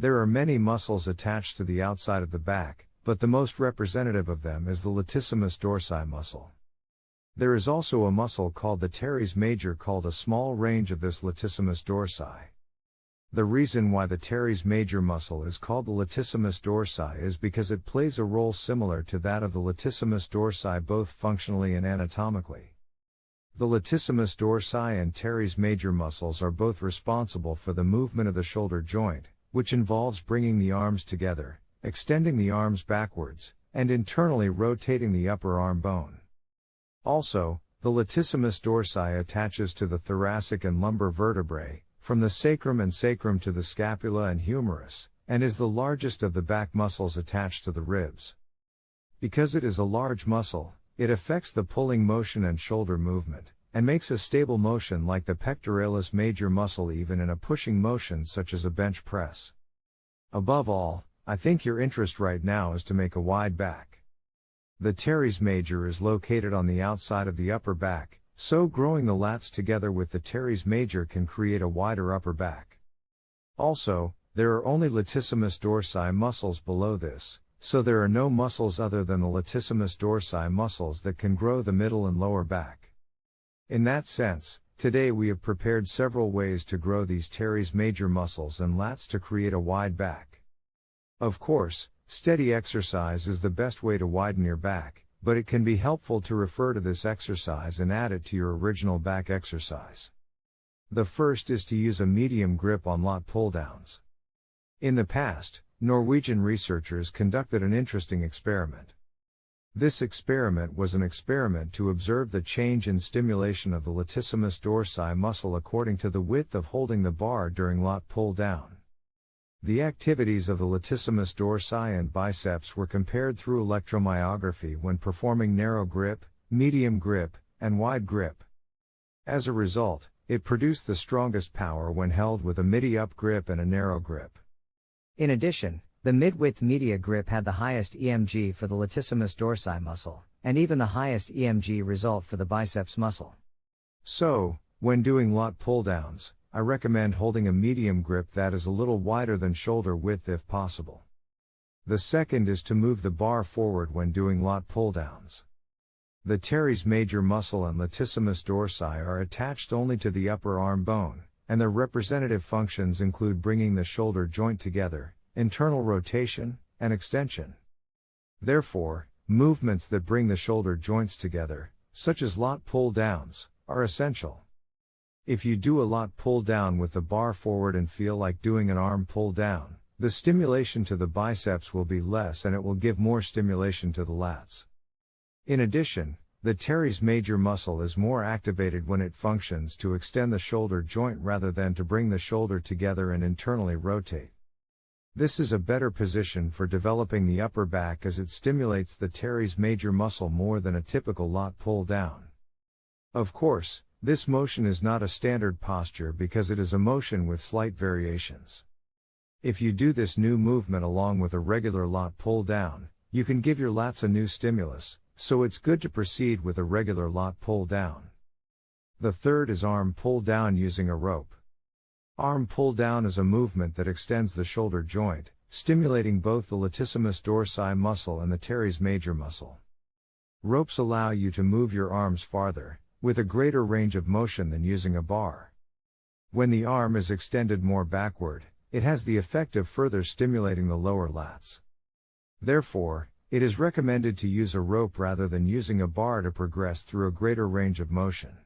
There are many muscles attached to the outside of the back, but the most representative of them is the latissimus dorsi muscle. There is also a muscle called the teres major called a small range of this latissimus dorsi. The reason why the teres major muscle is called the latissimus dorsi is because it plays a role similar to that of the latissimus dorsi both functionally and anatomically. The latissimus dorsi and teres major muscles are both responsible for the movement of the shoulder joint, which involves bringing the arms together, extending the arms backwards, and internally rotating the upper arm bone. Also, the latissimus dorsi attaches to the thoracic and lumbar vertebrae, from the sacrum and sacrum to the scapula and humerus, and is the largest of the back muscles attached to the ribs. Because it is a large muscle, it affects the pulling motion and shoulder movement, and makes a stable motion like the pectoralis major muscle even in a pushing motion such as a bench press. Above all, I think your interest right now is to make a wide back. The teres major is located on the outside of the upper back, so growing the lats together with the teres major can create a wider upper back. Also, there are only latissimus dorsi muscles below this, so there are no muscles other than the latissimus dorsi muscles that can grow the middle and lower back. In that sense, today we have prepared several ways to grow these teres major muscles and lats to create a wide back. Of course, steady exercise is the best way to widen your back, but it can be helpful to refer to this exercise and add it to your original back exercise. The first is to use a medium grip on lat pull-downs. In the past, Norwegian researchers conducted an interesting experiment. This experiment was an experiment to observe the change in stimulation of the latissimus dorsi muscle according to the width of holding the bar during lat pull-down. The activities of the latissimus dorsi and biceps were compared through electromyography when performing narrow grip, medium grip, and wide grip. As a result, it produced the strongest power when held with a midi-up grip and a narrow grip. In addition, the mid-width media grip had the highest EMG for the latissimus dorsi muscle, and even the highest EMG result for the biceps muscle. So, when doing lat pull-downs, I recommend holding a medium grip that is a little wider than shoulder width if possible. The second is to move the bar forward when doing lat pull-downs. The teres major muscle and latissimus dorsi are attached only to the upper arm bone, and their representative functions include bringing the shoulder joint together, internal rotation, and extension. Therefore, movements that bring the shoulder joints together, such as lat pull-downs, are essential. If you do a lat pull-down with the bar forward and feel like doing an arm pull-down, the stimulation to the biceps will be less and it will give more stimulation to the lats. In addition, the teres major muscle is more activated when it functions to extend the shoulder joint rather than to bring the shoulder together and internally rotate. This is a better position for developing the upper back as it stimulates the teres major muscle more than a typical lat pull-down. Of course, this motion is not a standard posture because it is a motion with slight variations. If you do this new movement along with a regular lat pull-down, you can give your lats a new stimulus, so it's good to proceed with a regular lat pull-down. The third is arm pull-down using a rope. Arm pull-down is a movement that extends the shoulder joint, stimulating both the latissimus dorsi muscle and the teres major muscle. Ropes allow you to move your arms farther, with a greater range of motion than using a bar. When the arm is extended more backward, it has the effect of further stimulating the lower lats. Therefore, it is recommended to use a rope rather than using a bar to progress through a greater range of motion.